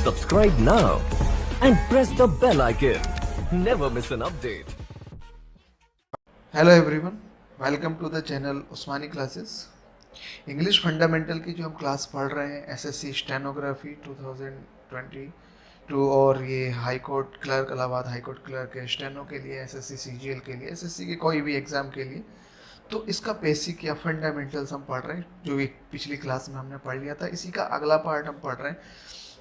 Subscribe now and press the bell icon. Never miss an update. Hello everyone, welcome to the channel Usmani classes. English fundamental की जो हम class पढ़ रहे हैं SSC stenography 2022 और ये high court clerk, Allahabad high court clerk के steno के लिए, एसएससी सीजीएल के लिए, एसएससी के कोई भी एग्ज़ाम के लिए, तो इसका बेसिक या फंडामेंटल्स हम पढ़ रहे हैं जो एक पिछली क्लास में हमने पढ़ लिया था। इसी का अगला पार्ट हम पढ़ रहे हैं।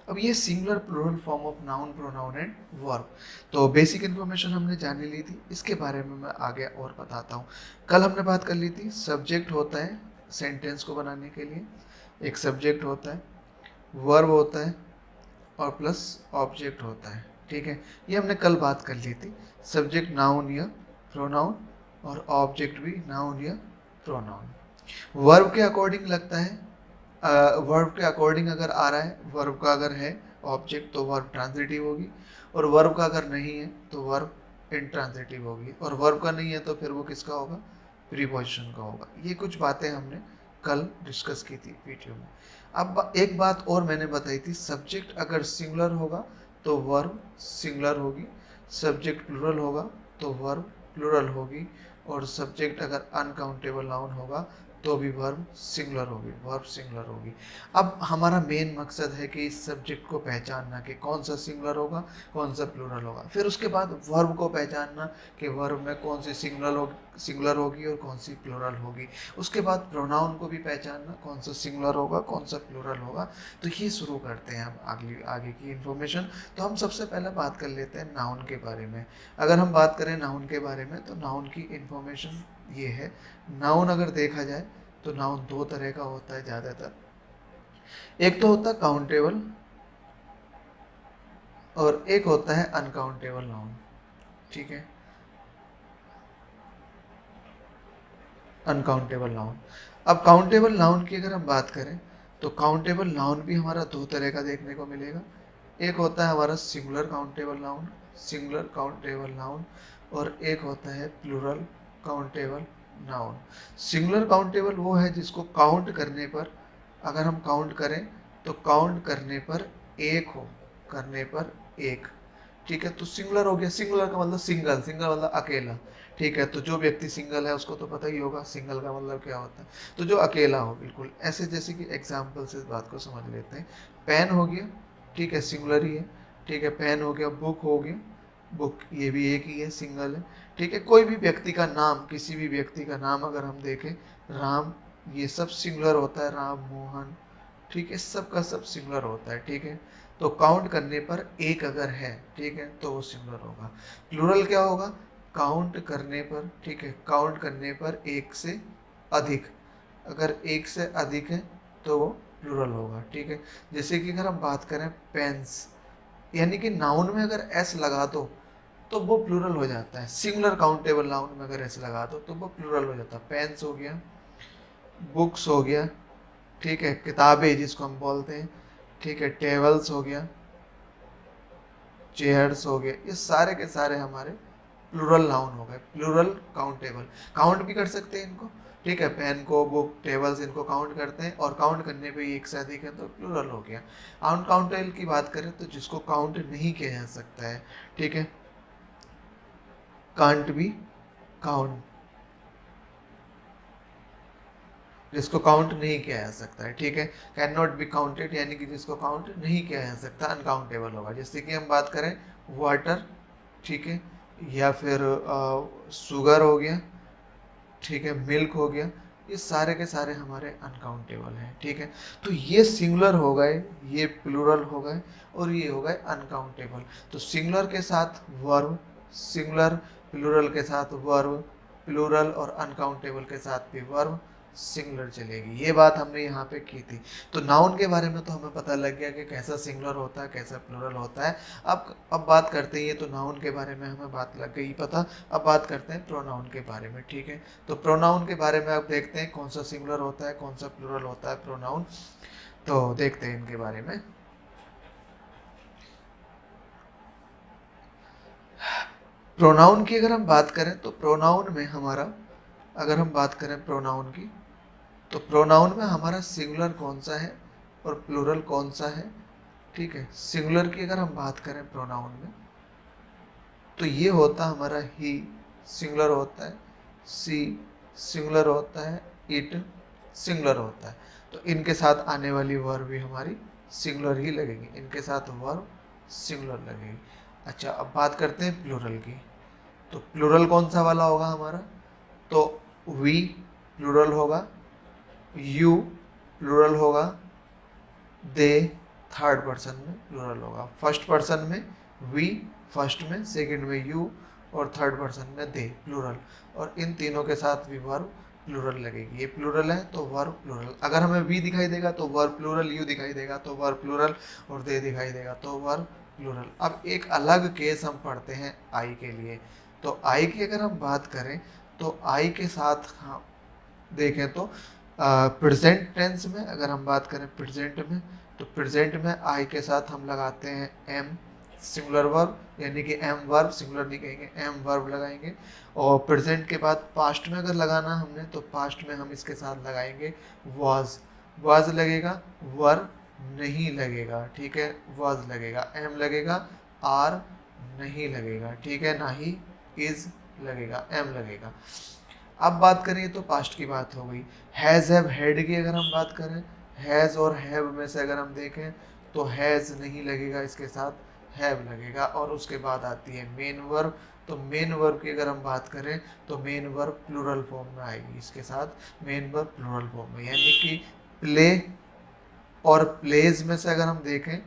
अब ये singular plural form of noun, pronoun and verb. तो बेसिक इन्फॉर्मेशन हमने जान ली थी, इसके बारे में मैं आगे और बताता हूँ। कल हमने बात कर ली थी, सब्जेक्ट होता है सेंटेंस को बनाने के लिए, एक सब्जेक्ट होता है, वर्ब होता है और प्लस ऑब्जेक्ट होता है। ठीक है, ये हमने कल बात कर ली थी। सब्जेक्ट नाउन या प्रोनाउन और ऑब्जेक्ट भी नाउन या प्रोनाउन। वर्ब के अकॉर्डिंग लगता है, वर्ब के अकॉर्डिंग अगर आ रहा है, वर्ब का अगर है ऑब्जेक्ट तो वर्ब ट्रांजिटिव होगी, और वर्ब का अगर नहीं है तो वर्ब इंट्रांजिटिव होगी, और वर्ब का नहीं है तो फिर वो किसका होगा, प्रीपोजिशन का होगा। ये कुछ बातें हमने कल डिस्कस की थी वीडियो में। अब एक बात और मैंने बताई थी, सब्जेक्ट अगर सिंगुलर होगा तो वर्ब सिंगुलर होगी, सब्जेक्ट प्लूरल होगा तो वर्ब प्लूरल होगी, और सब्जेक्ट अगर अनकाउंटेबल नाउन होगा तो भी वर्ब सिंगुलर होगी, वर्ब सिंगुलर होगी। अब हमारा मेन मकसद है कि इस सब्जेक्ट को पहचानना कि कौन सा सिंगुलर होगा, कौन सा प्लूरल होगा। फिर उसके बाद वर्ब को पहचानना कि वर्ब में कौन सी सिंगुलर होगी और कौन सी प्लूरल होगी। उसके बाद प्रोनाउन को भी पहचानना, कौन सा सिंगुलर होगा, कौन सा प्लूरल होगा। तो ये शुरू करते हैं हम आगे की इन्फॉर्मेशन। तो हम सबसे पहले बात कर लेते हैं नाउन के बारे में। अगर हम बात करें नाउन के बारे में तो नाउन की इन्फॉर्मेशन ये है। नाउन अगर देखा जाए तो नाउन दो तरह का होता है ज़्यादातर। एक तो होता है काउंटेबल और एक होता है अनकाउंटेबल नाउन। ठीक है, अनकाउंटेबल नाउन। अब काउंटेबल नाउन की अगर हम बात करें तो काउंटेबल नाउन भी हमारा दो तरह का देखने को मिलेगा। एक होता है हमारा singular countable noun, singular countable noun, और एक होता है plural countable noun. Singular countable वो है जिसको काउंट करने पर, अगर हम काउंट करें तो काउंट करने पर एक हो, करने पर एक। ठीक है, तो सिंगुलर हो गया। सिंगुलर का मतलब सिंगल, सिंगल मतलब अकेला। ठीक है, तो जो व्यक्ति सिंगल है उसको तो पता ही होगा सिंगल का मतलब क्या होता है, तो जो अकेला हो बिल्कुल। ऐसे जैसे कि एग्जाम्पल से इस बात को समझ लेते हैं। पेन हो गया, ठीक है, सिंगुलर ही है। ठीक है, पेन हो गया। बुक हो गया, बुक ये भी एक ही है, सिंगल है। ठीक है, कोई भी व्यक्ति का नाम, किसी भी व्यक्ति का नाम अगर हम देखें, राम, ये सब सिंगुलर होता है, राम, मोहन। ठीक है, सब का सब सिंगुलर होता है। ठीक है, तो काउंट करने पर एक अगर है, ठीक है, तो वो सिंगुलर होगा। प्लूरल क्या होगा, काउंट करने पर, ठीक है, काउंट करने पर एक से अधिक, अगर एक से अधिक है तो वो प्लूरल होगा। ठीक है, जैसे कि अगर हम बात करें पेन्स, यानी कि नाउन में अगर एस लगा दो तो वो प्लूरल हो जाता है। सिंगुलर काउंटेबल नाउन में अगर एस लगा दो तो वो प्लूरल हो जाता है। पेन्स हो गया, बुक्स हो गया, ठीक है, किताबें जिसको हम बोलते हैं, ठीक है, टेबल्स हो गया, चेयर्स हो गए, ये सारे के सारे हमारे प्लूरल नाउन हो गए, प्लूरल काउंटेबल। काउंट भी कर सकते हैं इनको। ठीक है, पेन को, बुक, टेबल्स, इनको काउंट करते हैं, और काउंट करने पे एक से अधिक है तो प्लूरल हो गया। अनकाउंटेबल की बात करें तो जिसको काउंट नहीं किया जा सकता है, ठीक है, कांट बी काउंट, जिसको काउंट नहीं किया जा सकता है। ठीक है, कैन नॉट बी काउंटेड, यानी कि जिसको काउंट नहीं किया जा सकता, अनकाउंटेबल होगा। जैसे कि हम बात करें वाटर, ठीक है, या फिर शुगर हो गया, ठीक है, मिल्क हो गया, ये सारे के सारे हमारे अनकाउंटेबल हैं। ठीक है, तो ये सिंगुलर हो गए, ये प्लूरल हो गए, और ये हो गए अनकाउंटेबल। तो सिंगुलर के साथ वर्ब सिंगुलर, प्लूरल के साथ वर्ब प्लूरल, और अनकाउंटेबल के साथ भी वर्ब सिंगुलर चलेगी। ये बात हमने यहाँ पे की थी। तो नाउन के बारे में तो हमें पता लग गया कि कैसा सिंगुलर होता है, कैसा प्लूरल होता है। अब बात करते हैं, ये तो नाउन के बारे में हमें बात लग गई पता। अब बात करते हैं प्रोनाउन के बारे में। ठीक है, तो प्रोनाउन के बारे में अब देखते हैं कौन सा सिंगुलर होता है, कौन सा प्लूरल होता है प्रोनाउन। तो देखते हैं इनके बारे में। प्रोनाउन की अगर हम बात करें तो प्रोनाउन में हमारा, अगर हम बात करें प्रोनाउन की, तो प्रोनाउन में हमारा सिंगुलर कौन सा है और प्लूरल कौन सा है, ठीक है। सिंगुलर की अगर हम बात करें प्रोनाउन में, तो ये होता हमारा ही सिंगुलर होता है, सी सिंगुलर होता है, इट सिंगुलर होता है। तो इनके साथ आने वाली वर्ब भी हमारी सिंगुलर ही लगेगी, इनके साथ वर्ब सिंगुलर लगेगी। अच्छा, अब बात करते हैं प्लूरल की। तो प्लूरल कौन सा वाला होगा हमारा? तो वी प्लूरल होगा, यू प्लूरल होगा, दे थर्ड पर्सन में प्लूरल होगा। फर्स्ट पर्सन में वी, फर्स्ट में, सेकंड में यू और थर्ड पर्सन में दे प्लूरल। और इन तीनों के साथ भी वर्ब प्लूरल लगेगी। ये प्लूरल है तो वर्ब प्लूरल। अगर हमें वी दिखाई देगा तो वर्ब प्लूरल, यू दिखाई देगा तो वर्ब प्लूरल और दे दिखाई देगा तो वर्ब प्लूरल। अब एक अलग केस हम पढ़ते हैं आई के लिए। तो आई की अगर हम बात करें तो आई के साथ हम देखें तो प्रेजेंट टेंस में अगर हम बात करें प्रेजेंट में, तो प्रेजेंट में आई के साथ हम लगाते हैं एम सिंगुलर वर्ब, यानी कि एम वर्ब, सिंगुलर नहीं कहेंगे, एम वर्ब लगाएंगे। और प्रेजेंट के बाद पास्ट में अगर लगाना हमने तो पास्ट में हम इसके साथ लगाएंगे वाज। वाज लगेगा, वर्ब नहीं लगेगा, ठीक है, वाज लगेगा, एम लगेगा, आर नहीं लगेगा, ठीक है, ना ही इज लगेगा, एम लगेगा। अब बात करें तो पास्ट की बात हो गई। हैज़ हैव हैड की अगर हम बात करें, हैज़ और हैव में से अगर हम देखें तो हैज़ नहीं लगेगा, इसके साथ हैव लगेगा। और उसके बाद आती है मेन वर्ब। तो मेन वर्ब की अगर हम बात करें तो मेन वर्ब प्लूरल फॉर्म में आएगी, इसके साथ मेन वर्ब प्लूरल फॉर्म में, यानी कि प्ले और प्लेज में से अगर हम देखें,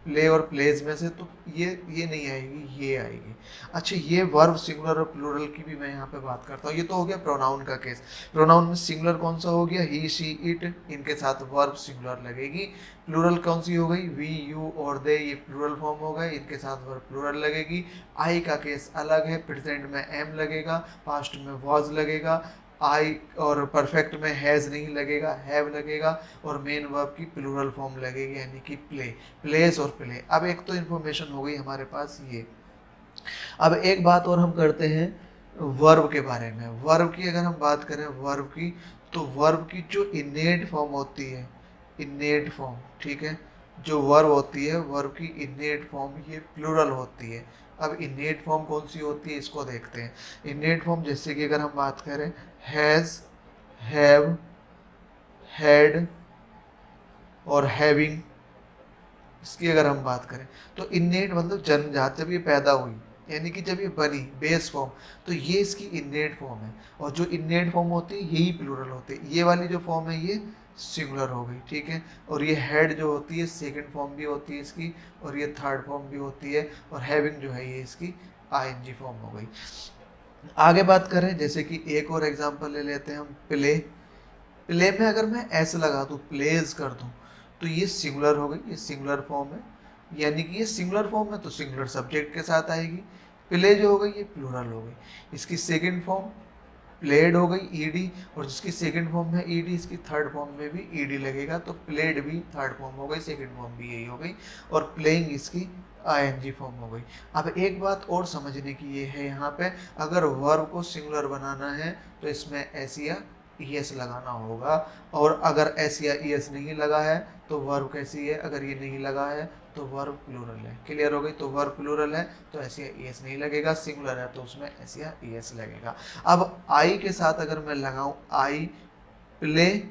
प्ले और प्लेज में से, तो ये नहीं आएगी, ये आएगी। अच्छा, ये वर्ब सिंगुलर और प्लूरल की भी मैं यहाँ पे बात करता हूँ। ये तो हो गया प्रोनाउन का केस। प्रोनाउन में सिंगुलर कौन सा हो गया? ही, शी, इट, इनके साथ वर्ब सिंगुलर लगेगी। प्लूरल कौन सी हो गई? वी, यू और दे, ये प्लूरल फॉर्म हो गए, इनके साथ वर्ब प्लूरल लगेगी। आई का केस अलग है, प्रेजेंट में एम लगेगा, पास्ट में वॉज लगेगा, आई और परफेक्ट में हैज़ नहीं लगेगा, हैव लगेगा, और मेन वर्ब की प्लूरल फॉर्म लगेगी, यानी कि प्ले, प्लेस और प्ले। अब एक तो इन्फॉर्मेशन हो गई हमारे पास ये। अब एक बात और हम करते हैं वर्ब के बारे में। वर्ब की अगर हम बात करें वर्ब की, तो वर्ब की जो इनेट फॉर्म होती है, इनेट फॉर्म, ठीक है, जो वर्ब होती है वर्ब की इनेट फॉर्म ये प्लूरल होती है। अब इनेट फॉर्म कौन सी होती है इसको देखते हैं। इनेट फॉर्म जैसे कि अगर हम बात करें हैज़, हैव, हैड और हैविंग, इसकी अगर हम बात करें तो इनेट मतलब जन्मजात, जब ये पैदा हुई, यानी कि जब ये बनी बेस फॉर्म, तो ये इसकी इनेट फॉर्म है। और जो इनेट फॉर्म होती है यही प्लूरल होती है। ये वाली जो फॉर्म है ये सिंगुलर हो गई, ठीक है। और ये हेड जो होती है सेकंड फॉर्म भी होती है इसकी, और ये थर्ड फॉर्म भी होती है। और हैविंग जो है ये इसकी आईएनजी फॉर्म हो गई। आगे बात करें, जैसे कि एक और एग्जांपल ले लेते हैं हम, प्ले। प्ले में अगर मैं एस लगा दूँ, प्लेज कर दूँ, तो ये सिंगुलर हो गई, ये सिंगुलर फॉर्म है, यानी कि ये सिंगुलर फॉर्म है तो सिंगुलर सब्जेक्ट के साथ आएगी। प्ले जो हो गई ये प्लूरल हो गई। इसकी सेकंड फॉर्म प्लेड हो गई, ईडी, और जिसकी सेकंड फॉर्म है ईडी, इसकी थर्ड फॉर्म में भी ईडी लगेगा, तो प्लेड भी थर्ड फॉर्म हो गई, सेकंड फॉर्म भी यही हो गई, और प्लेइंग इसकी आईएनजी फॉर्म हो गई। अब एक बात और समझने की ये है यहाँ पे, अगर वर्ब को सिंगुलर बनाना है तो इसमें एस या ईएस लगाना होगा, और अगर एस या ईएस नहीं लगा है तो वर्ब कैसी है, अगर ये नहीं लगा है तो वर्ब प्लूरल है। क्लियर हो गई? तो वर्ब प्लूरल है तो एस या ईएस नहीं लगेगा, सिंगुलर है तो उसमें एस या ईएस लगेगा। अब आई के साथ अगर मैं लगाऊं, आई, प्ले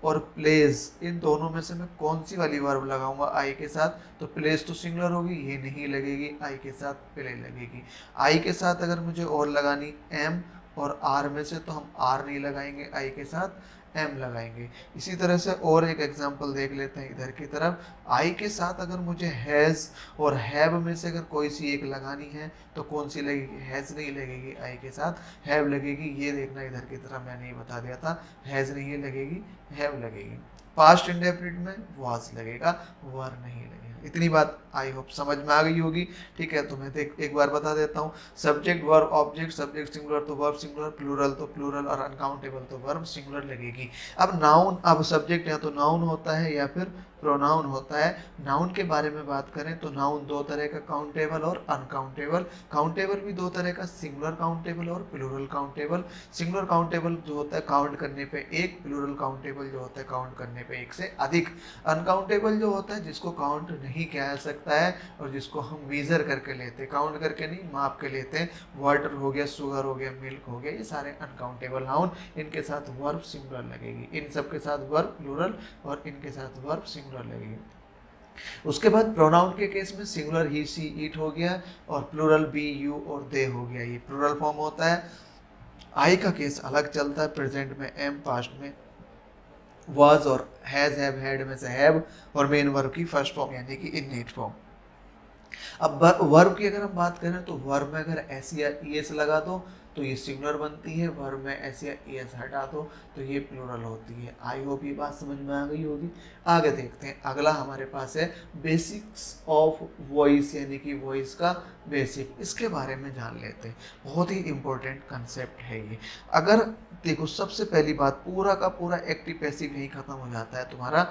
और प्लेज, इन दोनों में से मैं कौन सी वाली वर्ब लगाऊंगा आई के साथ? तो प्लेज तो सिंगुलर होगी, ये नहीं लगेगी, आई के साथ प्ले लगेगी। आई के साथ अगर मुझे और लगानी एम और आर में से, तो हम आर नहीं लगाएंगे, आई के साथ एम लगाएंगे। इसी तरह से और एक एग्जांपल देख लेते हैं इधर की तरफ। आई के साथ अगर मुझे हैज़ और हैव में से अगर कोई सी एक लगानी है तो कौन सी लगेगी? हैज़ नहीं लगेगी, आई के साथ हैव लगेगी। ये देखना इधर की तरफ मैंने ये बता दिया था, हैज़ नहीं लगेगी, हैव लगेगी। पास्ट इंडेफिनिट में वाज लगेगा, वर नहीं लगेगा। इतनी बात आई होप समझ में आ गई होगी, ठीक है। तो मैं एक बार बता देता हूँ, subject verb object, subject singular तो वर्ब सिंगुलर, प्लूरल तो प्लूरल, और अनकाउंटेबल तो वर्ब सिंगुलर लगेगी। अब नाउन, अब सब्जेक्ट या तो नाउन होता है या फिर प्रोनाउन होता है। नाउन के बारे में बात करें तो नाउन दो तरह का, काउंटेबल और अनकाउंटेबल। काउंटेबल भी दो तरह का, सिंगुलर काउंटेबल और प्लूरल काउंटेबल। सिंगुलर काउंटेबल जो होता है काउंट करने पे एक, प्लूरल काउंटेबल जो होता है काउंट करने पे एक से अधिक। अनकाउंटेबल जो होता है जिसको काउंट नहीं नहीं किया जा सकता है और जिसको हम मीज़र करके लेते हैं, काउंट करके नहीं, माप के लेते हैं। वाटर हो गया, शुगर हो गया, मिल्क हो गया, ये सारे अनकाउंटेबल नाउन, इनके साथ वर्ब सिंगुलर लगेगी, इन सब के साथ वर्ब प्लूरल और इनके साथ वर्ब सिंगुलर लगेगी। उसके बाद प्रोनाउन के केस में सिंगुलर ही, सी, इट हो गया और प्लूरल बी, यू और दे हो गया, ये प्लूरल फॉर्म होता है। आई का केस अलग चलता है, प्रेजेंट में एम, पास्ट में वाज और हैज, हैव, हैड में से हैव और मेन वर्ब की फर्स्ट फॉर्म यानी कि इननेट फॉर्म। अब वर्ब की अगर हम बात करें तो वर्ब में अगर एस या ईएस लगा दो तो ये सिंगुलर बनती है, वर्ब में एस या ईएस हटा दो तो ये प्लूरल होती है। आई होप ये बात समझ में आ गई होगी। आगे देखते हैं, अगला हमारे पास है बेसिक्स ऑफ वॉइस यानी कि वॉइस का बेसिक, इसके बारे में जान लेते हैं। बहुत ही इंपॉर्टेंट कंसेप्ट है ये। अगर देखो, सबसे पहली बात, पूरा का पूरा एक्टिव पैसिव यही खत्म हो जाता है तुम्हारा,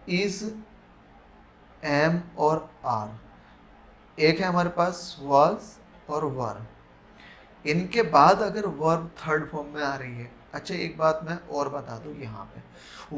इज, एम और आर। एक है हमारे पास वाज और वर, इनके बाद अगर वर्ब थर्ड फॉर्म में आ रही है, अच्छा एक बात मैं और बता दूं, यहाँ पे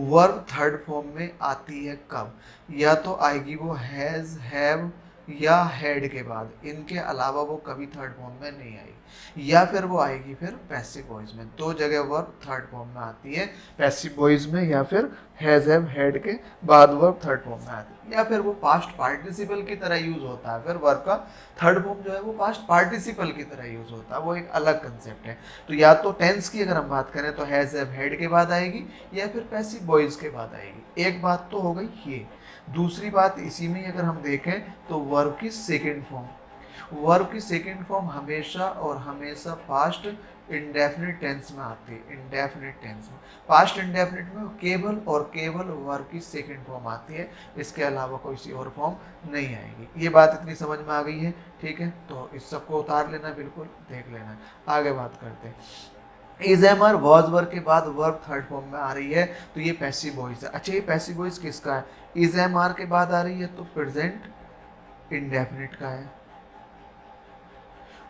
वर्ब थर्ड फॉर्म में आती है कब, या तो आएगी वो हैज, हैव या हैड के बाद, इनके अलावा वो कभी थर्ड फॉर्म में नहीं आएगी, या फिर वो आएगी फिर पैसिव वॉइस में। दो जगह वर्ब थर्ड फॉर्म में आती है, पैसिव वॉइस में या फिर हैज, हैव, हैड के बाद वर्ब थर्ड फॉर्म में आती है, या फिर वो पास्ट पार्टिसिपल की तरह यूज होता है। फिर वर्ब का थर्ड फॉर्म जो है वो पास्ट पार्टिसिपल की तरह यूज होता है, वो एक अलग कंसेप्ट है। तो या तो टेंस की अगर हम बात करें तो हैज, हैव, हैड के बाद आएगी या फिर पैसिव वॉइस के बाद आएगी। एक बात तो हो गई ये। दूसरी बात इसी में अगर हम देखें तो वर्ब की सेकंड फॉर्म, वर्ब की सेकंड फॉर्म हमेशा और हमेशा पास्ट इंडेफिनिट टेंस में आती है। इंडेफिनिट टेंस में, पास्ट इंडेफिनिट में केवल और केवल वर्ब की सेकंड फॉर्म आती है, इसके अलावा कोई सी और फॉर्म नहीं आएगी। ये बात इतनी समझ में आ गई है, ठीक है। तो इस सबको उतार लेना, बिल्कुल देख लेना। आगे बात करते हैं, इज, एम, आर, वॉज, वर के बाद वर्ब थर्ड फॉर्म में आ रही है तो ये पैसिव वॉइस है। अच्छा, ये पैसिव वॉइस किसका है? इज, एम, आर के बाद आ रही है तो प्रेजेंट इंडेफिनिट का है,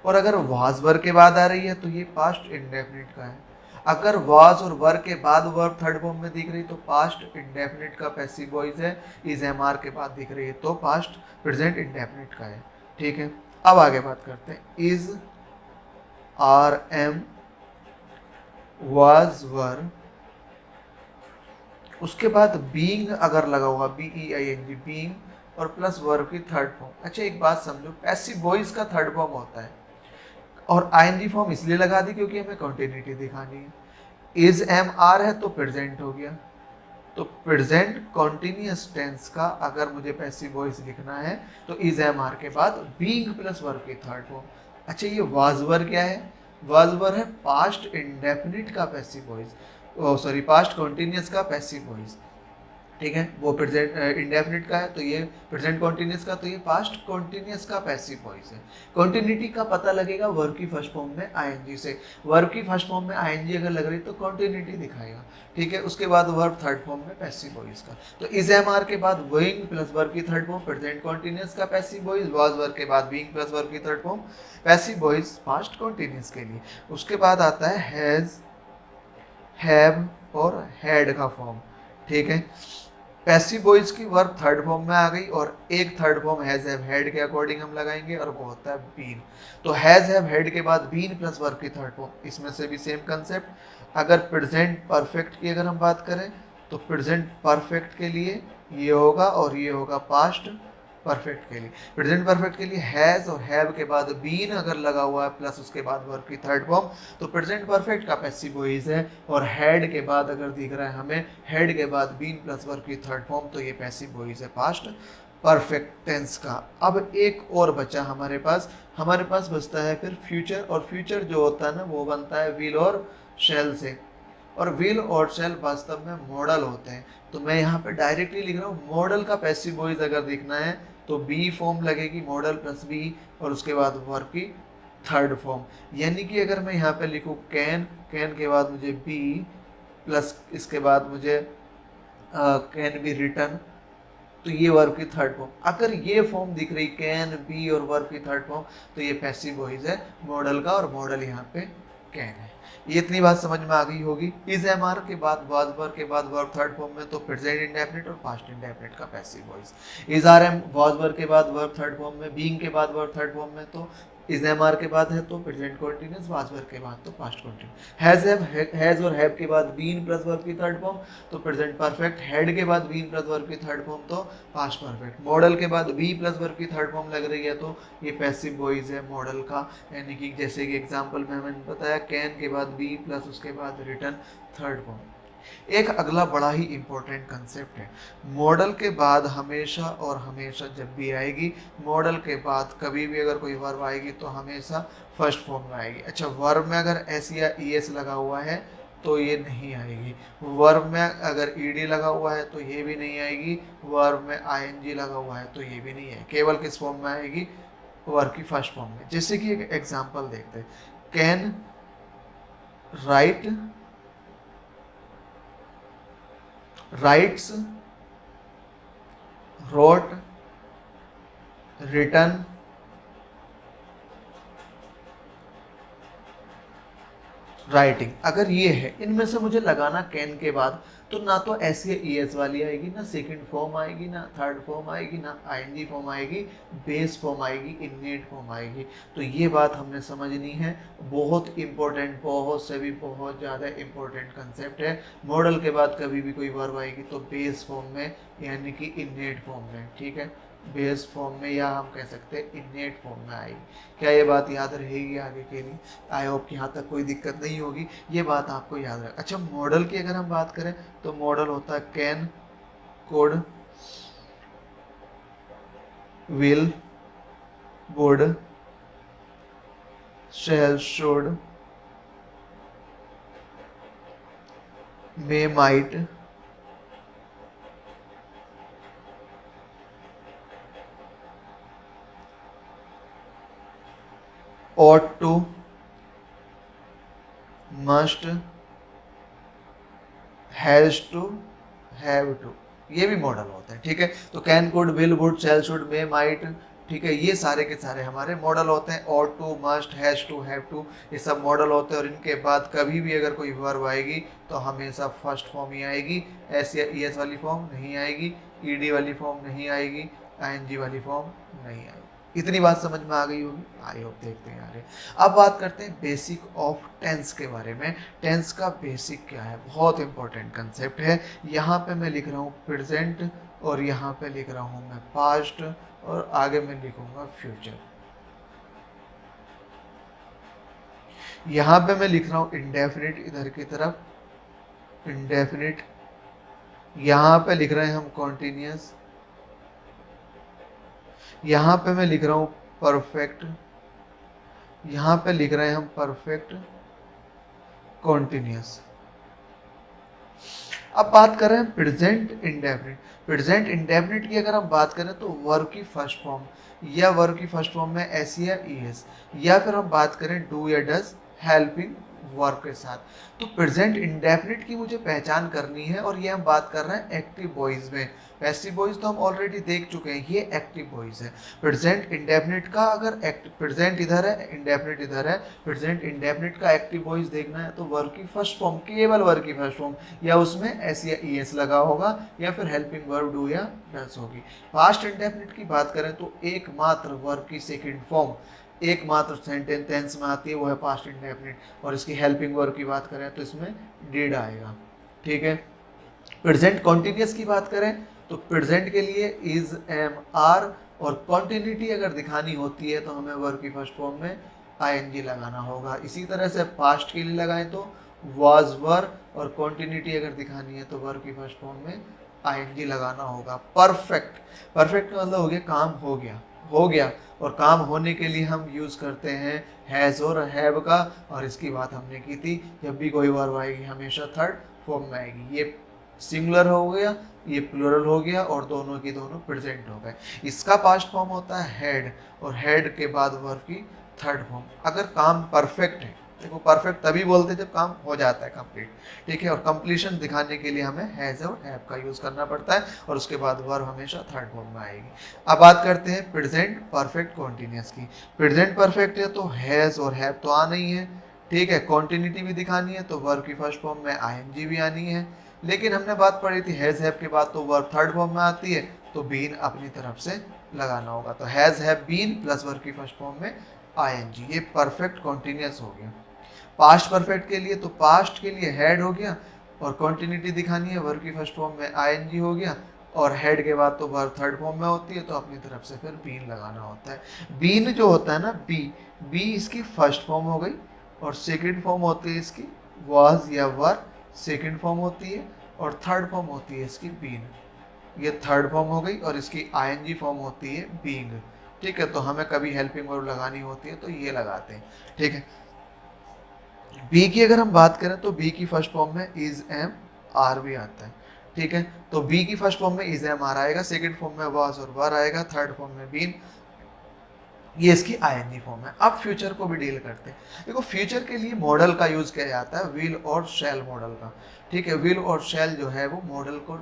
और अगर वाज, वर के बाद आ रही है तो ये पास्ट इंडेफिनिट का है। अगर वाज और वर के बाद वर्ब थर्ड फॉर्म में दिख रही तो पास्ट इंडेफिनिट का पैसिव वॉइस है। इज, एम, आर के बाद दिख रही है तो पास्ट प्रेजेंट इंडेफिनिट का है, ठीक है। अब आगे बात करते हैं, इज, आर, एम, वाज, वर, उसके बाद बीइंग अगर लगा हुआ, BEING, बीइंग और प्लस वर्ब की थर्ड फॉर्म। अच्छा एक बात समझो, पैसिव वॉइस का थर्ड फॉर्म होता है और ING फॉर्म इसलिए लगा दी क्योंकि हमें कंटिन्यूटी दिखानी है। इज, एम, आर है तो प्रेजेंट हो गया, तो प्रेजेंट कॉन्टिन्यूअस टेंस का अगर मुझे पैसिव वॉइस लिखना है तो इज, एम, आर के बाद बीइंग प्लस वर्ब की थर्ड फॉर्म। अच्छा ये वाज, वर क्या है? वाज, वर है पास्ट इंडेफिनिट का passive voice, sorry past continuous का पैसिव वॉइस, ठीक है। वो प्रेजेंट इंडेफिनिट का है तो ये प्रेजेंट कॉन्टिन्यूअस का, तो ये पास्ट कॉन्टिन्यूअस का पैसिव वॉइस है। कॉन्टिन्यूटी का पता लगेगा वर्ब की फर्स्ट फॉर्म में ING से, वर्ब की फर्स्ट फॉर्म में ING अगर लग रही तो कॉन्टिन्यूटी दिखाएगा, ठीक है। उसके बाद वर्ब थर्ड फॉर्म में पैसिव वॉइस का, तो इज, एम, आर के बाद बीइंग प्लस वर्ब की थर्ड फॉर्म प्रेजेंट कॉन्टिन्यूअस का पैसिव वॉइस, वाज, वर के बाद बीइंग प्लस वर्ब की third form passive voice past continuous के लिए। उसके बाद आता है हैज, हैव और हैड का फॉर्म, ठीक है। पैसिव वॉइस की वर्ब थर्ड फॉर्म में आ गई और एक third form has, have, had के अकॉर्डिंग हम लगाएंगे और वो होता है बीन। तो हैज, हैव, हैड के बाद बीन प्लस वर्ब की थर्ड फॉर्म, इसमें से भी सेम कंसेप्ट। अगर प्रेजेंट परफेक्ट की अगर हम बात करें तो प्रेजेंट परफेक्ट के लिए ये होगा और ये होगा पास्ट परफेक्ट के लिए। प्रेजेंट परफेक्ट के लिए हैज और हैव के बाद बीन अगर लगा हुआ है प्लस उसके बाद वर्ब की थर्ड फॉर्म तो प्रेजेंट परफेक्ट का पैसिव वॉइस है। और हैड के बाद अगर दिख रहा है हमें हैड के बाद बीन प्लस वर्ब की थर्ड फॉर्म तो ये पैसिव वॉइस है पास्ट परफेक्ट टेंस का। अब एक और बचा हमारे पास बचता है फिर फ्यूचर, और फ्यूचर जो होता है ना वो बनता है विल और शैल से, और विल और शैल वास्तव में मॉडल होते हैं। तो मैं यहाँ पे डायरेक्टली लिख रहा हूँ मॉडल का पैसिव वॉइस अगर दिखना है तो बी फॉर्म लगेगी, मॉडल प्लस बी और उसके बाद वर्ब की थर्ड फॉर्म। यानी कि अगर मैं यहाँ पे लिखूँ कैन, कैन के बाद मुझे बी प्लस इसके बाद मुझे कैन बी रिटन, तो ये वर्ब की थर्ड फॉर्म। अगर ये फॉर्म दिख रही कैन बी और वर्ब की थर्ड फॉर्म तो ये पैसिव वॉइस है मॉडल का, और मॉडल यहाँ पे कैन है। ये इतनी बात समझ में आ गई होगी। इज एम आर के बाद वाज वर के बाद वर्ब थर्ड फॉर्म में तो प्रेजेंट इंडेफिनिट और पास्ट इंडेफिनिट का passive voice. Is are am was were के बाद वर्ब थर्ड फॉर्म में, बीइंग के बाद वर्ब थर्ड फॉर्म में तो इज एम आर के बाद है तो प्रेजेंट कंटीन्यूअस, वाज वर के बाद तो पास्ट कंटीन्यूअस। हैज और हैव के बाद बीन प्लस वर्ब की थर्ड फॉर्म तो प्रेजेंट परफेक्ट, हैड के बाद बीन प्लस वर्ब की थर्ड फॉर्म तो पास्ट परफेक्ट, मॉडल के बाद बी प्लस वर्ब की थर्ड फॉर्म लग रही है तो ये पैसिव वॉइस है मॉडल का। यानी कि जैसे कि एग्जांपल में मैंने बताया कैन के बाद बी प्लस उसके बाद रिटर्न थर्ड फॉर्म। एक अगला बड़ा ही इंपॉर्टेंट कंसेप्ट है, मॉडल के बाद हमेशा और हमेशा जब भी आएगी, मॉडल के बाद कभी भी अगर कोई वर्ब आएगी तो हमेशा फर्स्ट फॉर्म में आएगी। अच्छा, वर्ब में अगर एस या ई एस लगा हुआ है तो ये नहीं आएगी, वर्ब में अगर ईडी लगा हुआ है तो ये भी नहीं आएगी, वर्ब में आईएनजी लगा हुआ है तो ये भी नहीं है, केवल किस फॉर्म में आएगी, वर्ब की फर्स्ट फॉर्म में। जैसे कि एक एग्जांपल देखते हैं, can write, writes, wrote, written, writing. अगर ये है, इनमें से मुझे लगाना कैन के बाद तो ना तो एस या ई एस वाली आएगी, ना सेकंड फॉर्म आएगी, ना थर्ड फॉर्म आएगी, ना आईएनजी फॉर्म आएगी, बेस फॉर्म आएगी, इननेट फॉर्म आएगी। तो ये बात हमने समझनी है, बहुत इंपॉर्टेंट, बहुत से भी बहुत ज़्यादा इंपॉर्टेंट कंसेप्ट है। मॉडल के बाद कभी भी कोई वर्ब आएगी तो बेस फॉर्म में यानी कि इननेट फॉर्म में, ठीक है, बेस फॉर्म में या हम कह सकते हैं इननेट फॉर्म में आएगी। क्या ये बात याद रहेगी आगे के लिए? आई होप कि यहाँ तक कोई दिक्कत नहीं होगी, ये बात आपको याद रहे। अच्छा, मॉडल की अगर हम बात करें तो मॉडल होता है can, could, will, would, shall, should, may, might, ought to, must, has to, have to, ये भी मॉडल होते हैं, ठीक है। तो can, could, will, would, shall, should, may, might, ठीक है, ये सारे के सारे हमारे मॉडल होते हैं। ought to, must, has to, have to, ये सब मॉडल होते हैं और इनके बाद कभी भी अगर कोई वर्ब आएगी तो हमेशा फर्स्ट फॉर्म ही आएगी, एस या ई एस वाली फॉर्म नहीं आएगी, ईडी वाली फॉर्म नहीं आएगी, आईएनजी वाली फॉर्म नहीं आएगी। इतनी बात समझ में आ गई होगी, आई होप। देखते हैं आगे, अब बात करते हैं बेसिक ऑफ टेंस के बारे में। टेंस का बेसिक क्या है, बहुत इंपॉर्टेंट कंसेप्ट है। यहाँ पे मैं लिख रहा हूँ प्रेजेंट और यहाँ पे लिख रहा हूँ मैं पास्ट और आगे मैं लिखूंगा फ्यूचर। यहाँ पे मैं लिख रहा हूँ इंडेफिनिट इधर की तरफ, इंडेफिनिट, यहाँ पे लिख रहे हैं हम कॉन्टिन्यूस, यहाँ पे मैं लिख रहा हूँ परफेक्ट, यहाँ पे लिख रहे हैं हम परफेक्ट कॉन्टिन्यूस। अब बात करें प्रेजेंट इंडेफिनिट। प्रेजेंट इंडेफिनिट की अगर हम बात करें तो वर्ब की फर्स्ट फॉर्म या वर्ब की फर्स्ट फॉर्म में एस या ई एस, या फिर हम बात करें डू या डज हेल्पिंग वर्ब के साथ। तो प्रेजेंट इंडेफिनिट की मुझे पहचान करनी है और ये हम बात कर रहे हैं एक्टिव वॉइस में। पैसिव वॉइस तो हम ऑलरेडी देख चुके हैं, ये एक्टिव वॉइस है। प्रेजेंट इंडेफिनिट का अगर प्रेजेंट इधर है, इंडेफिनिट इधर है, प्रेजेंट इंडेफिनिट का एक्टिव वॉइस देखना है तो वर्ब की फर्स्ट फॉर्म, केवल वर्ब की फर्स्ट फॉर्म, या उसमें एस या ई एस लगा होगा या फिर हेल्पिंग वर्ब डू या डज होगी। पास्ट इंडेफिनिट की बात करें तो एकमात्र वर्ब की सेकेंड फॉर्म एकमात्र सेंटेंस टेंस में आती है, वो है पास्ट इंडेफिनिट, और इसकी हेल्पिंग वर्ब की बात करें तो इसमें डिड आएगा, ठीक है। प्रेजेंट कॉन्टिन्यूस की बात करें तो प्रेजेंट के लिए इज, एम, आर, और कॉन्टिन्यूटी अगर दिखानी होती है तो हमें वर्ब की फर्स्ट फॉर्म में आईएनजी लगाना होगा। इसी तरह से पास्ट के लिए लगाएं तो वाज, वर, और कॉन्टिन्यूटी अगर दिखानी है तो वर्ब की फर्स्ट फॉर्म में आईएनजी लगाना होगा। परफेक्ट, परफेक्ट का मतलब हो गया काम हो गया, हो गया, और काम होने के लिए हम यूज़ करते हैं हैज़ और हैव का, और इसकी बात हमने की थी, जब भी कोई वर्ब आएगी हमेशा थर्ड फॉर्म में आएगी। ये सिंगुलर हो गया, ये प्लूरल हो गया, और दोनों की दोनों प्रेजेंट हो गए। इसका पास्ट फॉर्म होता है हैड, और हैड के बाद वर्ब की थर्ड फॉर्म। अगर काम परफेक्ट है, देखो परफेक्ट तभी बोलते हैं जब काम हो जाता है कंप्लीट, ठीक है, और कंप्लीशन दिखाने के लिए हमें हैज़ और हैव का यूज़ करना पड़ता है, और उसके बाद वर्ब हमेशा थर्ड फॉर्म में आएगी। अब बात करते हैं प्रेजेंट परफेक्ट कॉन्टिन्यूस की। प्रेजेंट परफेक्ट है तो हैज़ और हैव तो आना ही है, ठीक है, कॉन्टिन्यूटी भी दिखानी है तो वर्ब की फर्स्ट फॉर्म में आईएनजी भी आनी है। लेकिन हमने बात पढ़ी थी हैज हैव के बाद तो वर्ब थर्ड फॉर्म में आती है, तो बीन अपनी तरफ से लगाना होगा। तो has have been plus verb की फर्स्ट फॉर्म में आईएनजी, ये परफेक्ट कॉन्टिन्यूअस हो गया। पास्ट परफेक्ट के लिए तो पास्ट के लिए हैड हो गया, और कॉन्टिन्यूटी दिखानी है वर्ब की फर्स्ट फॉर्म में आईएनजी हो गया, और हेड के बाद तो वर्ब थर्ड फॉर्म में होती है, तो अपनी तरफ से फिर बीन लगाना होता है। बीन जो होता है ना, बी इसकी फर्स्ट फॉर्म हो गई, और सेकंड फॉर्म होती है इसकी वाज या वर, सेकंड फॉर्म होती है, और थर्ड फॉर्म होती है इसकी बीन। ये थर्ड फॉर्म हो गई, और इसकी आईएनजी फॉर्म होती है बीइंग। ठीक है, तो हमें कभी हेल्पिंग वर्ब लगानी होती है तो ये लगाते हैं। ठीक है, बी की अगर हम बात करें तो बी की फर्स्ट फॉर्म में इज एम आर भी आता है। ठीक है, तो बी की फर्स्ट फॉर्म में इज एम आर आएगा, सेकंड फॉर्म में वाज और वर आएगा, थर्ड फॉर्म में बीन, ये इसकी आईएनजी फॉर्म है। अब फ्यूचर को भी डील करते हैं। देखो, फ्यूचर के लिए मॉडल का यूज किया जाता है, विल और शैल मॉडल का। ठीक है, विल और शैल जो है वो मॉडल को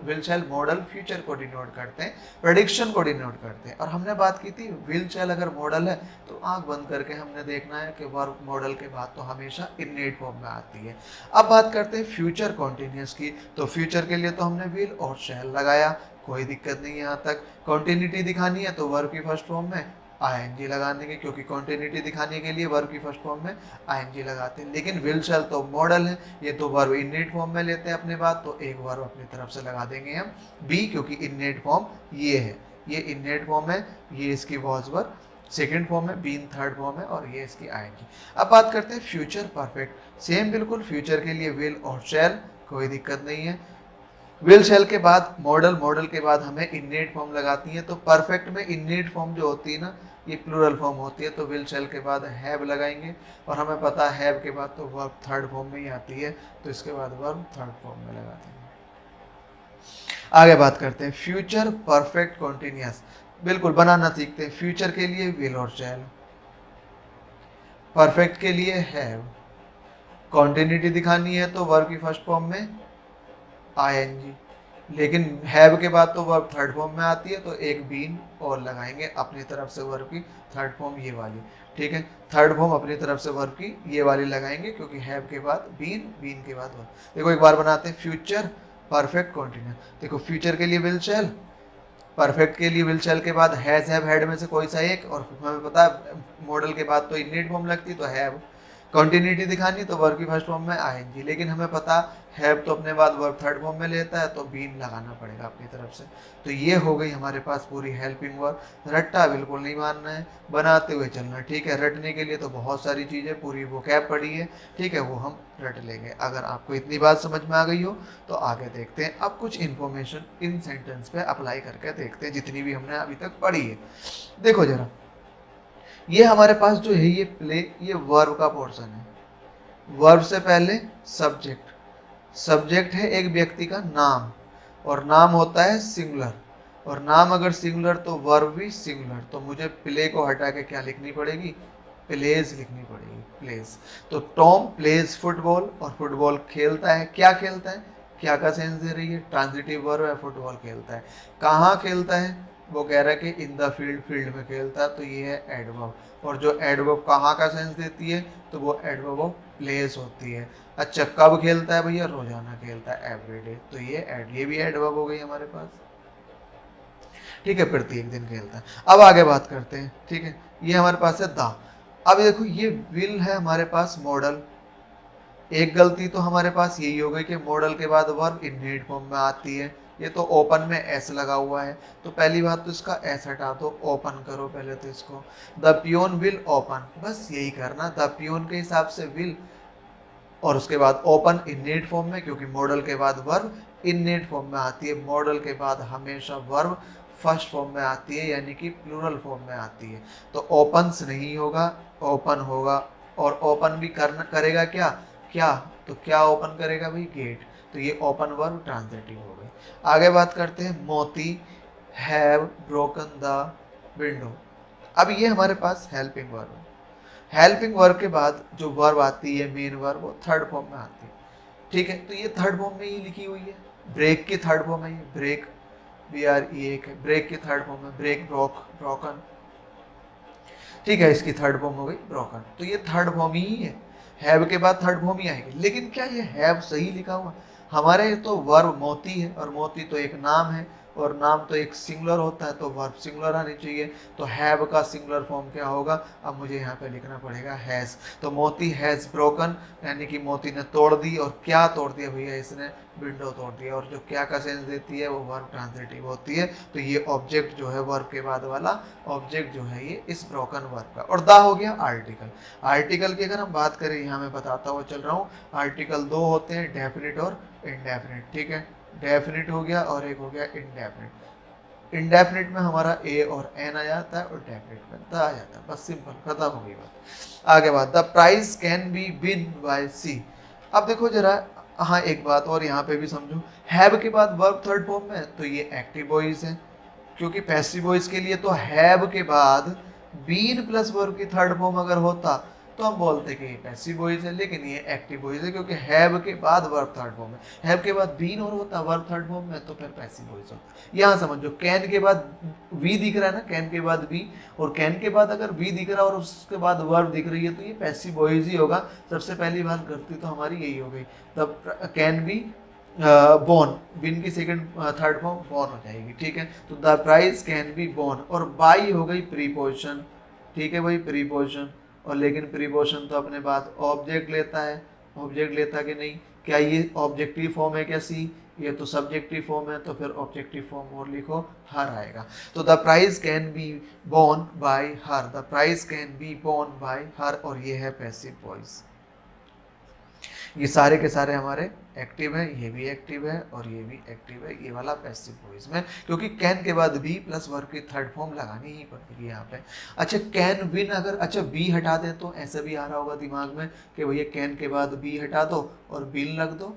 विल शैल मॉडल फ्यूचर को डिनोट करते हैं, प्रेडिक्शन को डिनोट करते हैं। और हमने बात की थी विल शैल अगर मॉडल है तो आंख बंद करके हमने देखना है कि वर्ब मॉडल के बाद तो हमेशा इननेट फॉर्म में आती है। अब बात करते हैं फ्यूचर कॉन्टिन्यूअस की। तो फ्यूचर के लिए तो हमने विल और शैल लगाया, कोई दिक्कत नहीं है यहाँ तक। कॉन्टिन्यूटी दिखानी है तो वर्ब की फर्स्ट फॉर्म में आईएनजी लगा देंगे, क्योंकि कॉन्टिन्यूटी दिखाने के लिए वर्ब की फर्स्ट फॉर्म में आईएनजी लगाते हैं। लेकिन विल शैल तो मॉडल है, ये तो वर्ब इननेट फॉर्म में लेते हैं अपने बात, तो एक वर्ब अपनी तरफ से लगा देंगे हम बी, क्योंकि इननेट फॉर्म ये है, ये इननेट फॉर्म है, ये इसकी वॉज वर्ब सेकेंड फॉर्म है, बीन थर्ड फॉर्म है, और ये इसकी आईएनजी। अब बात करते हैं फ्यूचर परफेक्ट। सेम बिल्कुल फ्यूचर के लिए विल और शैल, कोई दिक्कत नहीं है। विल शैल के बाद मॉडल, मॉडल के बाद हमें इननेट फॉर्म लगाती है। तो परफेक्ट में इननेट फॉर्म जो होती है ना, ये प्लूरल फॉर्म होती है, तो विल शैल के बाद हैव लगाएंगे, और हमें पता है हैव के बाद तो वर्ब थर्ड फॉर्म में ही आती है, तो इसके बाद वर्ब थर्ड फॉर्म में लगाते हैं। आगे बात करते हैं फ्यूचर परफेक्ट कॉन्टिन्यूअस। बिल्कुल बनाना सीखते हैं। फ्यूचर के लिए विल और शैल, परफेक्ट के लिए हैव, कॉन्टिन्यूटी दिखानी है तो वर्ब की फर्स्ट फॉर्म में आईएनजी, लेकिन हैव के बाद तो वर्ब थर्ड फॉर्म में आती है, तो एक बीन और लगाएंगे अपनी तरफ से वर्ब की थर्ड फॉर्म ये वाली। ठीक है, थर्ड फॉर्म अपनी तरफ से वर्ब की ये वाली लगाएंगे, क्योंकि हैव के बाद बीन, बीन के बाद वर्ब। देखो एक बार बनाते हैं फ्यूचर परफेक्ट कॉन्टिन्यूअस। देखो फ्यूचर के लिए विल शैल, परफेक्ट के लिए विल शैल के बाद हैज हैव हेड में से कोई सा एक, और हमें पता है मॉडल के बाद तो इननेट फॉर्म लगती है, तो हैव। कॉन्टिन्यूटी दिखानी तो वर्ब की फर्स्ट फॉर्म में आईएनजी, लेकिन हमें पता हैव तो अपने बाद वर्ब थर्ड फॉर्म में लेता है, तो बीन लगाना पड़ेगा अपनी तरफ से। तो ये हो गई हमारे पास पूरी हेल्पिंग वर्ब। रट्टा बिल्कुल नहीं मानना है, बनाते हुए चलना। ठीक है, रटने के लिए तो बहुत सारी चीज़ें, पूरी वोकैब पड़ी है, ठीक है, वो हम रट लेंगे। अगर आपको इतनी बात समझ में आ गई हो तो आगे देखते हैं। अब कुछ इन्फॉर्मेशन इन सेंटेंस पे अप्लाई करके देखते हैं, जितनी भी हमने अभी तक पढ़ी है। देखो जरा, ये हमारे पास जो है ये प्ले, ये वर्ब का पोर्शन है। वर्ब से पहले सब्जेक्ट, सब्जेक्ट है एक व्यक्ति का नाम, और नाम होता है सिंगुलर, और नाम अगर सिंगुलर तो वर्ब भी सिंगुलर। तो मुझे प्ले को हटा के क्या लिखनी पड़ेगी, प्लेज लिखनी पड़ेगी, प्लेज। तो टॉम प्लेज फुटबॉल, और फुटबॉल खेलता है। क्या खेलता है, क्या का सेंस दे रही है, ट्रांजिटिव वर्ब है, फुटबॉल खेलता है। कहाँ खेलता है, वो कह रहा है कि इन द फील्ड, फील्ड में खेलता है, तो ये है एडवर्ब। और जो एडवर्ब कहाँ का सेंस देती है, तो वो एडवर्ब ऑफ प्लेस होती है। अच्छा, कब खेलता है भैया, रोजाना खेलता है, एवरीडे, तो ये भी एडवर्ब हो गई हमारे पास। ठीक है, प्रत्येक दिन खेलता है। अब आगे बात करते हैं। ठीक है, ये हमारे पास है द। अब देखो ये विल है हमारे पास मॉडल। एक गलती तो हमारे पास यही हो गई कि मॉडल के बाद वर्ब इननेट फॉर्म में आती है। ये तो ओपन में एस लगा हुआ है, तो पहली बात तो इसका एस हटा दो, ओपन करो पहले तो इसको। द पियोन विल ओपन, बस यही करना, द पियोन के हिसाब से विल, और उसके बाद ओपन इननेट फॉर्म में, क्योंकि मॉडल के बाद वर्ब इननेट फॉर्म में आती है। मॉडल के बाद हमेशा वर्ब फर्स्ट फॉर्म में आती है, यानी कि प्लूरल फॉर्म में आती है। तो ओपन्स नहीं होगा, ओपन होगा। और ओपन भी करेगा क्या, तो क्या ओपन करेगा भाई, गेट। तो ये ओपन वर्ब ट्रांजिटिव हो गई। आगे बात करते हैं मोती हैव ब्रोकन द विंडो। अब ये हमारे पास हेल्पिंग वर्ब है। हेल्पिंग वर्ब के बाद जो वर्ब आती है मेन वर्ब, वो थर्ड फॉर्म में आती है। ठीक है, तो ये थर्ड फॉर्म में ही लिखी हुई है। ब्रेक की थर्ड फॉर्म है, ब्रेक, BREAK, ब्रेक की थर्ड फॉर्म है ब्रेक, ब्रोक, ब्रोकन। ठीक है, इसकी थर्ड फॉर्म हो गई ब्रोकन। तो ये थर्ड फॉर्म ही है, हैव के बाद थर्ड फॉर्म ही आएगी। लेकिन क्या ये हैव सही लिखा हुआ? हमारे तो वर्ब मोती है, और मोती तो एक नाम है, और नाम तो एक सिंगुलर होता है, तो वर्ब सिंगुलर आनी चाहिए। तो हैव का सिंगुलर फॉर्म क्या होगा? अब मुझे यहाँ पे लिखना पड़ेगा हैज़। तो मोती हैज़ ब्रोकन, यानी कि मोती ने तोड़ दी। और क्या तोड़ दिया भैया? इसने विंडो तोड़ दिया। और जो क्या का सेंस देती है वो वर्ब ट्रांजिटिव होती है। तो ये ऑब्जेक्ट जो है वर्ब के बाद वाला ऑब्जेक्ट जो है ये इस ब्रोकन वर्ब का। और दा हो गया आर्टिकल। आर्टिकल की अगर हम बात करें, यहाँ मैं बताता हुआ चल रहा हूँ, आर्टिकल दो होते हैं, डेफिनिट और इनडेफिनिट। ठीक है, डेफिनिट हो गया और एक हो गया इनडेफिनिट। इनडेफिनिट में हमारा ए और एन आ जाता है, और डेफिनिट में द आ जाता है। बस सिंपल, खत्म हो गई बात। आगे बात, the prize can be win by C. अब देखो जरा, हाँ एक बात और यहाँ पे भी समझो, हैव के बाद वर्ब थर्ड फॉर्म में, तो ये एक्टिव वॉइस है। क्योंकि पैसिव वॉइस के लिए तो हैव के बाद बीन प्लस वर्ब की थर्ड फॉर्म अगर होता तो हम बोलते कि ये पैसिव वॉइस है, लेकिन ये एक्टिव वॉइस है, क्योंकि हैव के बाद वर्ब थर्ड फॉर्म है। हैव के बाद बीन और होता वर्ब थर्ड फॉर्म में, तो फिर पैसिव वॉइस होता। यहाँ समझो, कैन के बाद वी दिख रहा है ना, कैन के बाद वी, और कैन के बाद अगर वी दिख रहा है और उसके बाद वर्ब दिख रही है, तो ये पैसिव वॉइस ही होगा। सबसे पहली बात गलती तो हमारी यही हो गई। तब कैन बी बोन, बिन की सेकंड थर्ड फॉर्म बोन हो जाएगी। ठीक है, तो the prize can be borne. और बाई हो गई प्रीपोजिशन। ठीक है भाई, प्रीपोजिशन। और लेकिन प्रीपोजिशन तो अपने बात ऑब्जेक्ट लेता है, ऑब्जेक्ट लेता कि नहीं? क्या ये ऑब्जेक्टिव फॉर्म है क्या सी? ये तो सब्जेक्टिव फॉर्म है, तो फिर ऑब्जेक्टिव फॉर्म और लिखो, हर आएगा। तो the prize can be borne by her, the prize can be borne by her, और ये है पैसिव वॉइस। ये सारे के सारे हमारे एक्टिव है, ये भी एक्टिव है और ये भी एक्टिव है, ये वाला पैसिव वॉइस में, क्योंकि कैन के बाद बी प्लस वर्ब की थर्ड फॉर्म लगानी ही पड़ेगी यहाँ पे। अच्छा, कैन विन अगर, अच्छा बी हटा दें तो ऐसा भी आ रहा होगा दिमाग में कि भैया कैन के बाद बी हटा दो और बिन रख दो,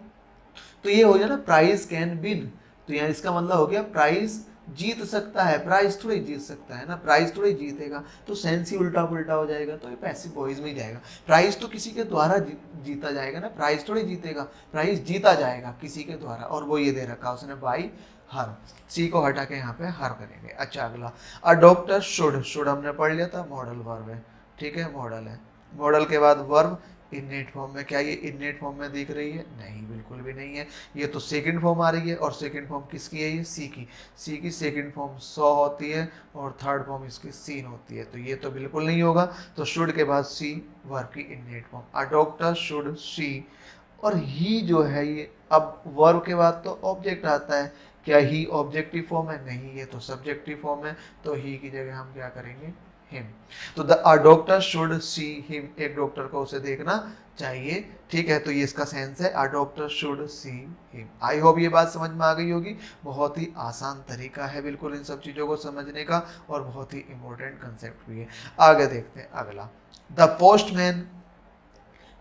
तो ये हो गया ना प्राइज कैन विन। तो यहाँ इसका मतलब हो गया प्राइज जीत सकता है, प्राइज थोड़ी जीत सकता है ना, प्राइज थोड़ी जीतेगा, तो सेंस ही उल्टा पुल्टा हो जाएगा, तो ये पैसिव वॉइस में ही जाएगा। प्राइज तो किसी के द्वारा जीता जाएगा ना, प्राइज थोड़ी जीतेगा, प्राइज जीता जाएगा किसी के द्वारा, और वो ये दे रखा उसने बाई हर। सी को हटा के यहाँ पे हर करेंगे। अच्छा अगला, अ डॉक्टर शुड, शुड हमने पढ़ लिया था, मॉडल वर्ब है। ठीक है, मॉडल है। मॉडल के बाद वर्ब इननेट फॉर्म में। क्या ये इननेट फॉर्म में दिख रही है? नहीं, बिल्कुल भी नहीं है। ये तो सेकंड फॉर्म आ रही है, और सेकंड फॉर्म किसकी है? ये सी की। सी की सेकंड फॉर्म सॉ होती है, और थर्ड फॉर्म इसकी सीन होती है, तो ये तो बिल्कुल नहीं होगा। तो शुड के बाद सी वर्ब की innate form, a doctor should see. और ही जो है ये, अब वर्ब के बाद तो ऑब्जेक्ट आता है। क्या ही ऑब्जेक्टिव फॉर्म है? नहीं, ये तो सब्जेक्टिव फॉर्म है, तो ही की जगह हम क्या करेंगे? हिम। तो a doctor should see him, एक डॉक्टर को उसे देखना चाहिए। ठीक है, तो ये इसका सेंस है, a doctor should see him. I hope ये बात समझ में आ गई होगी। बहुत ही आसान तरीका है बिल्कुल इन सब चीज़ों को समझने का, और बहुत ही इंपॉर्टेंट कंसेप्ट भी है। आगे देखते हैं अगला, the postman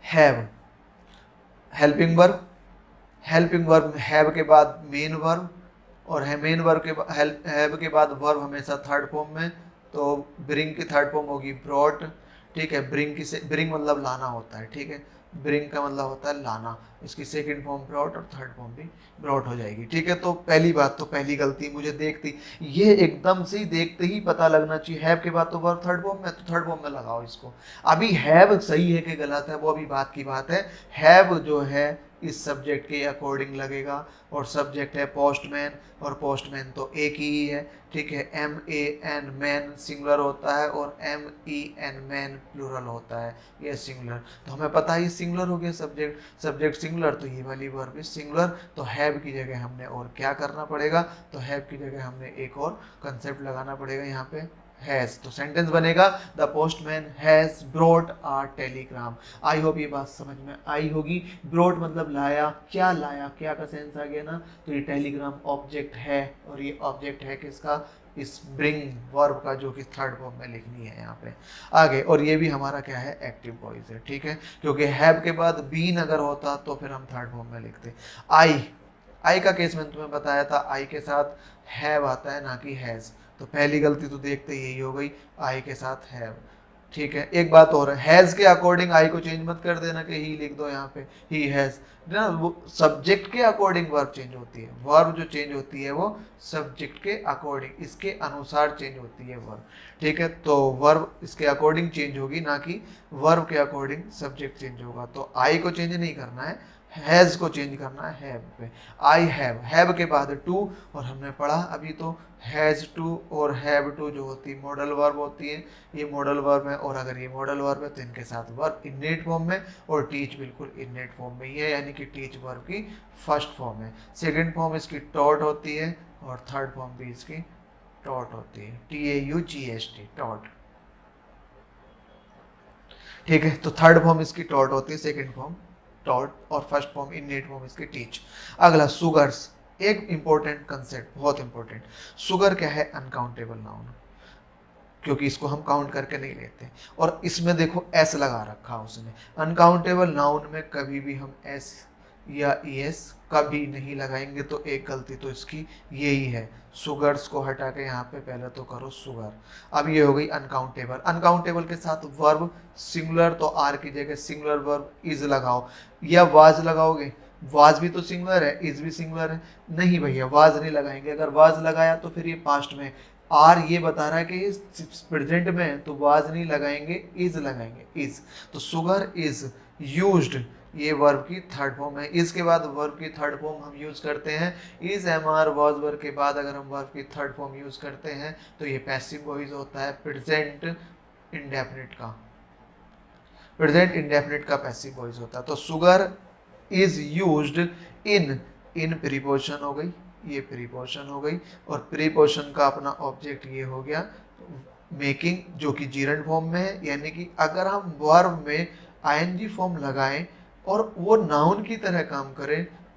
have, helping verb. Helping verb have के बाद मेन वर्ब, और है मेन वर्ब के हैव के बाद वर्ब हमेशा थर्ड फॉर्म में, तो ब्रिंग की थर्ड फॉर्म होगी ब्रॉट। ठीक है, ब्रिंग की से ब्रिंग मतलब लाना होता है। ठीक है, ब्रिंग का मतलब होता है लाना, इसकी सेकंड फॉर्म ब्रॉट और थर्ड फॉर्म भी ब्रॉट हो जाएगी। ठीक है, तो पहली बात, तो पहली गलती मुझे देखती, ये एकदम से ही देखते ही पता लगना चाहिए, हैव के बाद तो वर्ब थर्ड फॉर्म में, तो थर्ड फॉर्म में लगाओ इसको। अभी हैव सही है कि गलत है वो अभी बात की बात है। हैव जो है इस सब्जेक्ट के अकॉर्डिंग लगेगा, और सब्जेक्ट है पोस्टमैन, और पोस्टमैन तो एक ही है। ठीक है, M A N man singular होता है, और M E N men plural होता है, ये सिंगुलर। तो हमें पता है ये सिंगुलर हो गया, सब्जेक्ट सब्जेक्ट सिंगुलर, तो ये वाली वर्ब भी सिंगुलर। तो हैव की जगह हमने और क्या करना पड़ेगा? तो हैव की जगह हमने एक और कंसेप्ट लगाना पड़ेगा यहाँ पे, हैज। तो सेंटेंस बनेगा, the postman has brought a Telegram. I hope ये बात समझ में आई होगी। ब्रॉट मतलब लाया, क्या लाया, क्या का सेंस आ गया ना, तो ये टेलीग्राम ऑब्जेक्ट है, और ये ऑब्जेक्ट है किसका? इस ब्रिंग वर्ब का, जो कि थर्ड फॉर्म में लिखनी है यहाँ पे आगे। और ये भी हमारा क्या है? एक्टिव वॉइस है। ठीक है, क्योंकि हैव के बाद बीन अगर होता तो फिर हम थर्ड फॉर्म में लिखते। आई का केस मैंने तुम्हें बताया था, आई के साथ हैव आता है ना कि हैज़, तो पहली गलती तो देखते यही हो गई, आई के साथ हैव। ठीक है, एक बात और है, हैज के अकॉर्डिंग आई को चेंज मत कर देना कि ही लिख दो यहाँ पे, ही हैज ना, वो सब्जेक्ट के अकॉर्डिंग वर्ब चेंज होती है, वर्ब जो चेंज होती है वो सब्जेक्ट के अकॉर्डिंग, इसके अनुसार चेंज होती है वर्ब। ठीक है, तो वर्ब इसके अकॉर्डिंग चेंज होगी, ना कि वर्ब के अकॉर्डिंग सब्जेक्ट चेंज होगा। तो आई को चेंज नहीं करना है, हैज को चेंज करना है हैव पे। आई हैव के बाद टू, और हमने पढ़ा अभी तो हैज टू और हैव टू जो होती है मॉडल वर्ब होती है, ये मॉडल वर्ब है, और अगर ये मॉडल वर्ब है तो इनके साथ वर्ब इननेट फॉर्म में, और टीच बिल्कुल इननेट फॉर्म में ही है, यानी कि टीच वर्ब की फर्स्ट फॉर्म है। सेकंड फॉर्म इसकी टॉट होती है, और थर्ड फॉर्म भी इसकी टॉट होती है, TAUGHT टॉट। ठीक है, तो थर्ड फॉर्म इसकी टॉट होती है, सेकंड फॉर्म टॉट, और फर्स्ट फॉर्म इननेट फॉर्म इसकी टीच। अगला सुगर्स, एक इंपॉर्टेंट कंसेप्ट, बहुत इंपॉर्टेंट। सुगर क्या है? अनकाउंटेबल नाउन, क्योंकि इसको हम काउंट करके नहीं लेते, और इसमें देखो एस लगा रखा उसने। अनकाउंटेबल नाउन में कभी भी हम एस या ES कभी नहीं लगाएंगे, तो एक गलती तो इसकी यही है। सुगर्स को हटा के यहाँ पे पहले तो करो सुगर। अब ये हो गई अनकाउंटेबल। अनकाउंटेबल के साथ वर्ब सिंगुलर, तो आर की जगह सिंगुलर वर्ब इज लगाओ, या वाज लगाओगे, वाज भी तो सिंगुलर है, इज भी सिंगुलर है, नहीं भैया वाज नहीं लगाएंगे। अगर वाज लगाया तो फिर ये पास्ट में, आर ये बता रहा है कि ये प्रेजेंट में है, तो वाज नहीं लगाएंगे, इज लगाएंगे, इज। तो सुगर इज यूज्ड, ये वर्ब की थर्ड फॉर्म है। इसके बाद वर्ब की थर्ड फॉर्म हम यूज करते हैं इज, MR, वाज वर्ब के बाद अगर हम वर्ब की थर्ड फॉर्म यूज करते हैं तो ये पैसिव वॉइस होता है प्रेजेंट इंडेफिनिट का, प्रेजेंट इंडेफिनिट का पैसिव वॉइस होता है। तो sugar is used in preposition हो गई, ये प्रीपोजिशन हो गई, और प्रीपोजिशन का अपना ऑब्जेक्ट ये हो गया मेकिंग, जो कि जीरंड फॉर्म में है, यानी कि अगर हम वर्ब में ING फॉर्म लगाएं और वो नाउन की तरह काम करे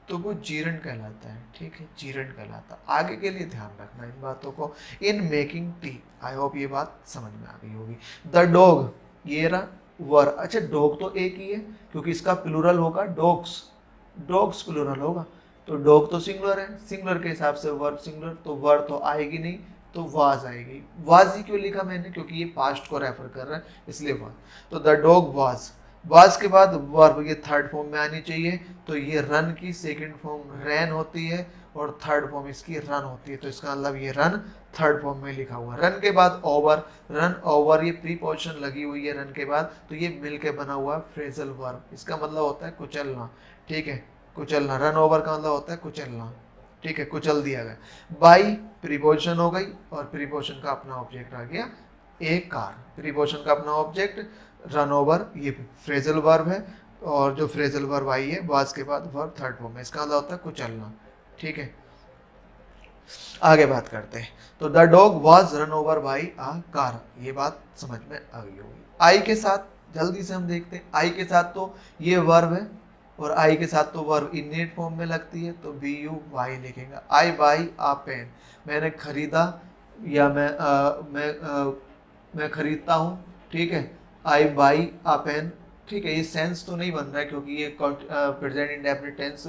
तो वो जीरंड कहलाता है। ठीक है, जीरंड कहलाता है। आगे के लिए ध्यान रखना इन बातों को। In making tea, I hope ये बात समझ में आ गई होगी। द डॉग, ये रहा वर। अच्छा, डॉग तो एक ही है, क्योंकि इसका प्लूरल होगा डॉग्स, डॉग्स प्लूरल होगा, तो डॉग तो सिंगुलर है, सिंगुलर के हिसाब से वर्ब सिंगुलर, तो वर्ब तो आएगी नहीं, तो वाज आएगी। वाज ही क्यों लिखा मैंने? क्योंकि ये पास्ट को रेफर कर रहा है, इसलिए वाज। तो द डॉग वाज, वाज के बाद वर्ब ये थर्ड फॉर्म में आनी चाहिए, तो ये रन की सेकंड फॉर्म रैन होती है, और थर्ड फॉर्म इसकी रन होती है, तो इसका मतलब ये रन थर्ड फॉर्म में लिखा हुआ। रन के बाद ओवर, रन ओवर, ये प्रीपोजिशन लगी हुई है रन के बाद, तो ये मिलके बना हुआ फ्रेजल वर्ब, इसका मतलब होता है कुचलना। ठीक है, कुचलना, रन ओवर का मतलब होता है कुचलना। ठीक है, कुचल दिया गया। बाई प्रीपोजिशन हो गई, और प्रीपोजिशन का अपना ऑब्जेक्ट आ गया ए कार। प्रीपोजिशन का अपना ऑब्जेक्ट रन ओवर, ये फ्रेजल वर्ब है, और जो फ्रेजल वर्ब आई है वाज के बाद वर्ब थर्ड फॉर्म में, इसका मतलब होता है कुचलना। ठीक है, आगे बात करते हैं। तो the dog was run over by a car, ये बात समझ में आ गई होगी। आई के साथ जल्दी से हम देखते हैं। आई के साथ तो ये वर्ब है, और आई के साथ तो वर्ब इननेट फॉर्म में लगती है, तो BUY लिखेंगे। आई बाई आ पेन, मैंने खरीदा, या मैं खरीदता हूँ। ठीक है, आई बाई आ पेन। ठीक है, ये सेंस तो नहीं बन रहा है, क्योंकि ये present indefinite tense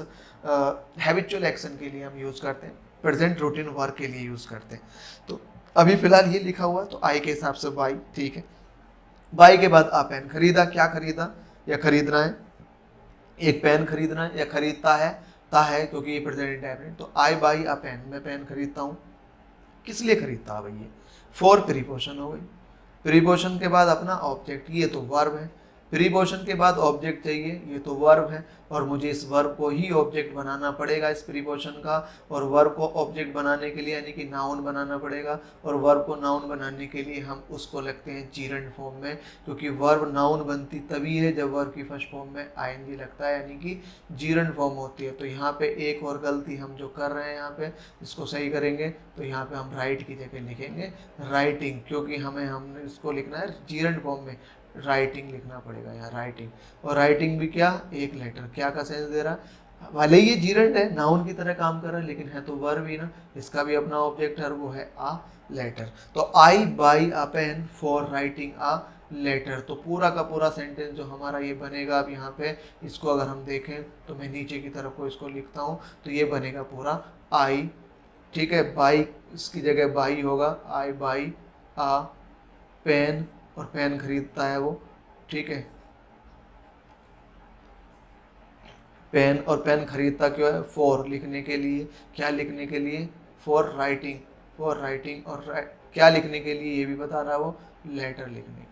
habitual action के लिए हम यूज़ करते हैं, प्रेजेंट रूटीन वर्क के लिए यूज़ करते हैं। तो अभी फिलहाल ये लिखा हुआ, तो आई के हिसाब से बाई। ठीक है, बाई के बाद आ पेन, खरीदा, क्या खरीदा या खरीदना है, एक पेन खरीदना है या खरीदता है, ता है, क्योंकि ये प्रेजेंट इंडेफिनिट। तो आई बाई आ पेन, मैं पेन खरीदता हूँ, किस लिए खरीदता है भैया? फॉर प्रीपोजिशन हो गई। प्रीपोजिशन के बाद अपना ऑब्जेक्ट, ये तो वर्ब है। प्रीपोजिशन के बाद ऑब्जेक्ट चाहिए, ये तो वर्ब है, और मुझे इस वर्ब को ही ऑब्जेक्ट बनाना पड़ेगा इस प्रीपोजिशन का, और वर्ब को ऑब्जेक्ट बनाने के लिए यानी कि नाउन बनाना पड़ेगा, और वर्ब को नाउन बनाने के लिए हम उसको लगते हैं जीरंड फॉर्म में, क्योंकि वर्ब नाउन बनती तभी है जब वर्ब की फर्स्ट फॉर्म में ING लगता है, यानी कि जीरंड फॉर्म होती है। तो यहाँ पे एक और गलती हम जो कर रहे हैं, यहाँ पे इसको सही करेंगे, तो यहाँ पे हम राइट की जगह लिखेंगे राइटिंग, क्योंकि हमने इसको लिखना है जीरंड फॉर्म में, राइटिंग लिखना पड़ेगा यहाँ, राइटिंग। और राइटिंग भी क्या, एक लेटर, क्या का सेंस दे रहा है, भले ही ये जीरंड है, नाउन की तरह काम कर रहा है, लेकिन है तो वर्ब ही ना, इसका भी अपना ऑब्जेक्ट है, वो है आ लेटर। तो I buy a pen for writing a letter. तो पूरा का पूरा सेंटेंस जो हमारा ये बनेगा, अब यहाँ पे इसको अगर हम देखें तो मैं नीचे की तरफ को इसको लिखता हूँ, तो ये बनेगा पूरा आई। ठीक है, बाई इसकी जगह बाई होगा, आई बाई आ पेन और पेन खरीदता है वो, ठीक है। पेन, और पेन खरीदता क्यों है? फॉर लिखने के लिए। क्या लिखने के लिए? For writing. फॉर राइटिंग, और क्या लिखने के लिए ये भी बता रहा है वो? लेटर लिखने के लिए।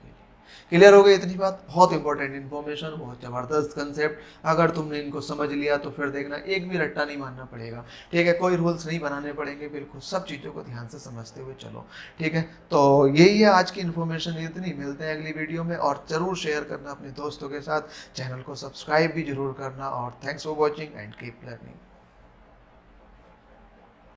क्लियर हो गई इतनी बात? बहुत इंपॉर्टेंट इन्फॉर्मेशन, बहुत जबरदस्त कंसेप्ट। अगर तुमने इनको समझ लिया तो फिर देखना एक भी रट्टा नहीं मारना पड़ेगा, ठीक है। कोई रूल्स नहीं बनाने पड़ेंगे, बिल्कुल सब चीज़ों को ध्यान से समझते हुए चलो, ठीक है। तो यही है आज की इन्फॉर्मेशन, इतनी। मिलते हैं अगली वीडियो में, और ज़रूर शेयर करना अपने दोस्तों के साथ, चैनल को सब्सक्राइब भी जरूर करना, और thanks for watching and keep learning.